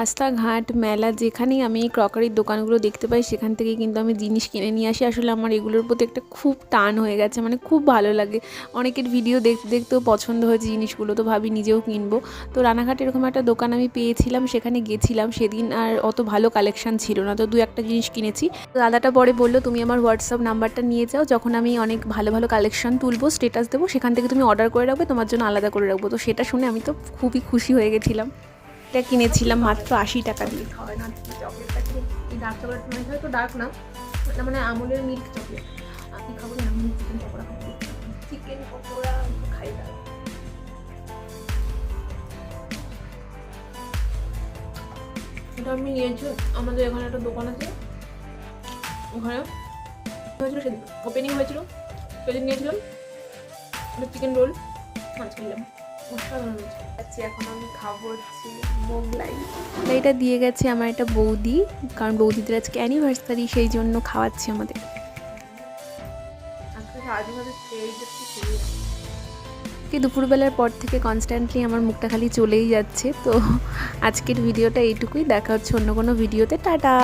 রাস্তাঘাট মেলা যেখানেই আমি এই ক্রকারির দোকানগুলো দেখতে পাই সেখান থেকে কিন্তু আমি জিনিস কিনে নিয়ে আসি। আসলে আমার এগুলোর প্রতি একটা খুব টান হয়ে গেছে, মানে খুব ভালো লাগে। অনেকের ভিডিও দেখতে দেখতেও পছন্দ হয়েছে জিনিসগুলো, তো ভাবি নিজেও কিনবো। তো রানাঘাটে এরকম একটা দোকান আমি পেয়েছিলাম, সেখানে গেছিলাম সেদিন। আর অত ভালো কালেকশন ছিল না, তো দু একটা জিনিস কিনেছি। তো দাদাটা পরে বললো তুমি আমার হোয়াটসঅ্যাপ নাম্বারটা নিয়ে যাও, যখন আমি অনেক ভালো ভালো কালেকশন তুলবো স্টেটাস দেবো, সেখান থেকে তুমি অর্ডার করে রাখবে, তোমার জন্য আলাদা করে রাখবো। তো সেটা শুনে আমি তো খুবই খুশি হয়ে গেছিলাম। এটা কিনেছিলাম মাত্র 80 টাকা দিয়ে। হয় না চকলেটটা কি এই ডার্ক চকলেট মানে হয়তো ডার্ক না, মানে আমুলের মিল্ক চকলেট। আপনি খাবো না, আমি চিকেন পকোড়া খাবো। চিকেন পকোড়া খাই না। এটা আমি নিয়েছি, আমাদের এখানে একটা দোকান আছে, ওখানে হয়েছিল সেদিন ওপেনিং হয়েছিল, সেদিন নিয়েছিলাম একটা চিকেন রোল, মাছ কিনলাম, অসাধারণ হয়েছে। এখন আমি খাবো হচ্ছে মোগলাই। এটা দিয়ে গেছে আমার একটা বৌদি, কারণ বৌদিদের আজকে অ্যানিভার্সারি, সেই জন্য খাওয়াচ্ছে আমাদের। আজকে সারাদিন হচ্ছে খেয়ে কি দুপুরবেলার পর থেকে কনস্ট্যান্টলি আমার মুখটা খালি চলেই যাচ্ছে। তো আজকের ভিডিওটা এইটুকুই, দেখা হচ্ছে অন্য কোনো ভিডিওতে। টাটা।